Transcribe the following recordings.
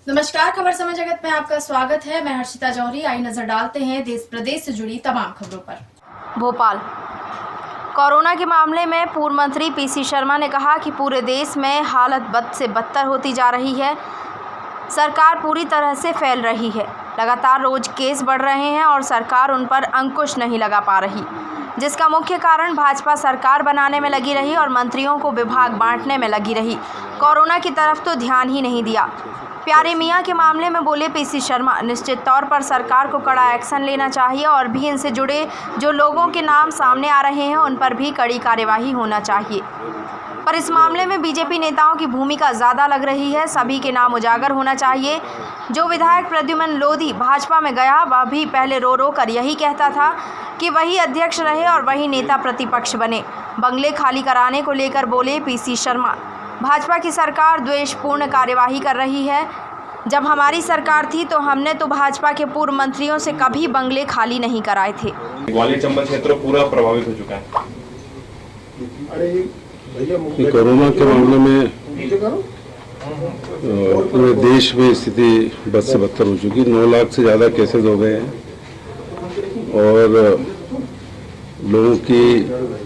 नमस्कार, खबर समय जगत में आपका स्वागत है। मैं हर्षिता जौहरी। आई नजर डालते हैं देश प्रदेश से जुड़ी तमाम खबरों पर। भोपाल कोरोना के मामले में पूर्व मंत्री पीसी शर्मा ने कहा कि पूरे देश में हालत बद से बदतर होती जा रही है। सरकार पूरी तरह से फैल रही है। लगातार रोज केस बढ़ रहे हैं और सरकार उन पर अंकुश नहीं लगा पा रही, जिसका मुख्य कारण भाजपा सरकार बनाने में लगी रही और मंत्रियों को विभाग बांटने में लगी रही। कोरोना की तरफ तो ध्यान ही नहीं दिया। प्यारे मियाँ के मामले में बोले पीसी शर्मा, निश्चित तौर पर सरकार को कड़ा एक्शन लेना चाहिए और भी इनसे जुड़े जो लोगों के नाम सामने आ रहे हैं उन पर भी कड़ी कार्यवाही होना चाहिए। पर इस मामले में बीजेपी नेताओं की भूमिका ज़्यादा लग रही है। सभी के नाम उजागर होना चाहिए। जो विधायक प्रद्युमन लोधी भाजपा में गया, वह भी पहले रो रो कर यही कहता था कि वही अध्यक्ष रहे और वही नेता प्रतिपक्ष बने। बंगले खाली कराने को लेकर बोले पीसी शर्मा, भाजपा की सरकार द्वेषपूर्ण कार्यवाही कर रही है। जब हमारी सरकार थी तो हमने तो भाजपा के पूर्व मंत्रियों से कभी बंगले खाली नहीं कराए थे। ग्वालियर चंबल क्षेत्र पूरा प्रभावित हो चुका है। कोरोना के मामले में पूरे देश में स्थिति बद से बदतर हो चुकी। 9 लाख से ज़्यादा केसेस हो गए हैं और लोगों की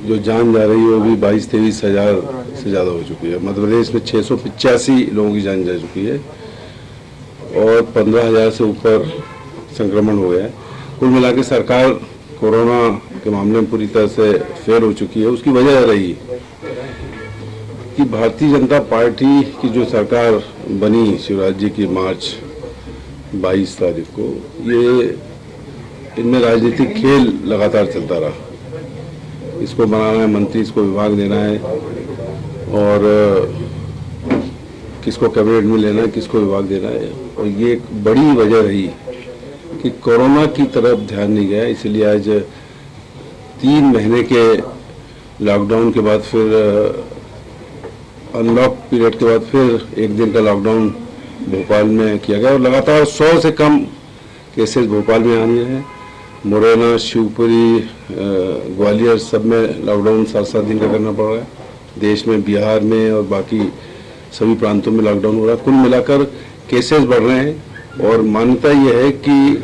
जो जान जा रही है वो भी 22-23 हज़ार से ज़्यादा हो चुकी है। मध्य प्रदेश में 685 लोगों की जान जा चुकी है और 15,000 से ऊपर संक्रमण हो गया है। कुल मिला के सरकार कोरोना के मामले में पूरी तरह से फेल हो चुकी है। उसकी वजह रही कि भारतीय जनता पार्टी की जो सरकार बनी शिवराज जी की मार्च 22 तारीख को, ये इनमें राजनीतिक खेल लगातार चलता रहा। इसको बनाना है मंत्री, इसको विभाग देना है और किसको कैबिनेट में लेना है, किसको विभाग देना है। और ये एक बड़ी वजह रही कि कोरोना की तरफ ध्यान नहीं गया। इसलिए आज 3 महीने के लॉकडाउन के बाद, फिर अनलॉक पीरियड के बाद फिर 1 दिन का लॉकडाउन भोपाल में किया गया और लगातार 100 से कम केसेस भोपाल में आने हैं। मुरैना, शिवपुरी, ग्वालियर सब में लॉकडाउन 7-7 दिन का करना पड़ रहा है। देश में, बिहार में और बाकी सभी प्रांतों में लॉकडाउन हो रहा है। कुल मिलाकर केसेस बढ़ रहे हैं और मान्यता यह है कि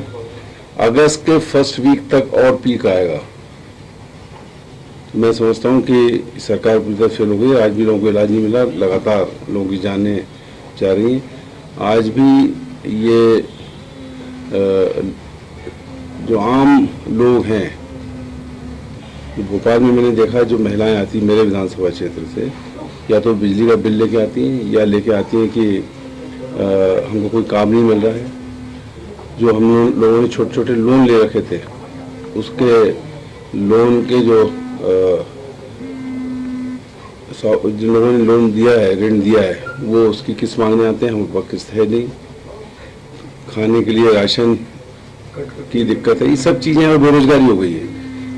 अगस्त के फर्स्ट वीक तक और पीक आएगा। तो मैं समझता हूं कि सरकार पूरी तरह फेल हो गई। आज भी लोगों को इलाज नहीं मिला, लगातार लोगों की जानें जा रही हैं। आज भी ये जो आम लोग हैं, भोपाल में मैंने देखा जो महिलाएं आती मेरे विधानसभा क्षेत्र से, या तो बिजली का बिल लेके आती हैं या लेके आती हैं कि हमको कोई काम नहीं मिल रहा है। जो हम लोगों ने छोटे छोटे लोन ले रखे थे, उसके लोन के जो जिन लोगों ने लोन दिया है, ऋण दिया है, वो उसकी किस्त मांगने आते हैं। हमारे पास किस्त है नहीं, खाने के लिए राशन की दिक्कत है। ये सब चीज़ें और बेरोजगारी हो गई है।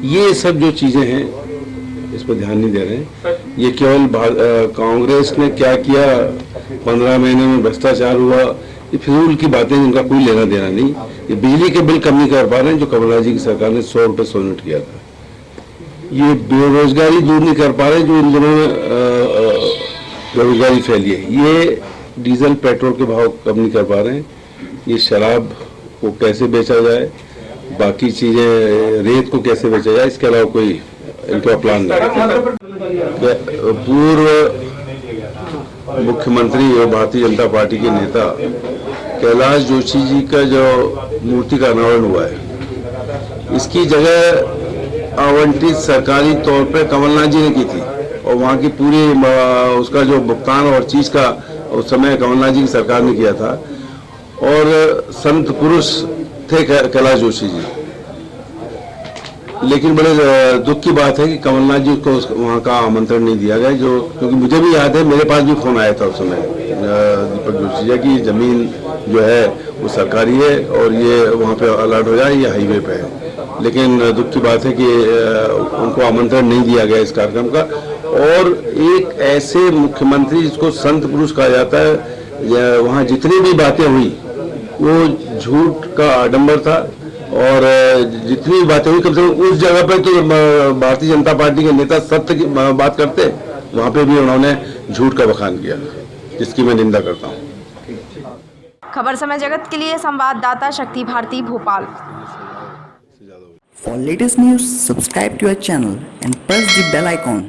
ये सब जो चीज़ें हैं इस पर ध्यान नहीं दे रहे हैं। ये केवल कांग्रेस ने क्या किया, 15 महीने में भ्रष्टाचार हुआ, ये फिजूल की बातें, जिनका कोई लेना देना नहीं। ये बिजली के बिल कम नहीं कर पा रहे हैं जो कमलनाथ जी की सरकार ने 100 रुपये 100 यूनिट किया था। ये बेरोजगारी दूर नहीं कर पा रहे जो इन दिनों में बेरोजगारी फैली है। ये डीजल पेट्रोल के भाव कम नहीं कर पा रहे हैं। ये शराब को कैसे बेचा जाए, बाकी चीज़ें, रेत को कैसे बेचा जाए, इसके अलावा कोई इनका प्लान नहीं। पूर्व मुख्यमंत्री और भारतीय जनता पार्टी के नेता कैलाश जोशी जी का जो मूर्ति का अनावरण हुआ है, इसकी जगह आवंटित सरकारी तौर पर कमलनाथ जी ने की थी और वहाँ की पूरी उसका जो भुगतान और चीज़ का उस समय कमलनाथ जी की सरकार ने किया था। और संत पुरुष थे कैलाश जोशी जी, लेकिन बड़े दुख की बात है कि कमलनाथ जी को वहाँ का आमंत्रण नहीं दिया गया। जो क्योंकि मुझे भी याद है, मेरे पास भी फोन आया था उस समय दीपक जोशी जी की जमीन जो है वो सरकारी है और ये वहाँ पे अलर्ट हो जाए, ये हाईवे पे है। लेकिन दुख की बात है कि उनको आमंत्रण नहीं दिया गया इस कार्यक्रम का। और एक ऐसे मुख्यमंत्री जिसको संत पुरुष कहा जाता है, वहाँ जितनी भी बातें हुई वो झूठ का आडंबर था और जितनी बातें हुई, कम से कम उस जगह पे तो भारतीय जनता पार्टी के नेता सत्य की बात करते, वहाँ पे भी उन्होंने झूठ का बखान किया, जिसकी मैं निंदा करता हूँ। खबर समय जगत के लिए संवाददाता शक्ति Bharti Bhopal. For latest news, subscribe to our channel and press the bell icon.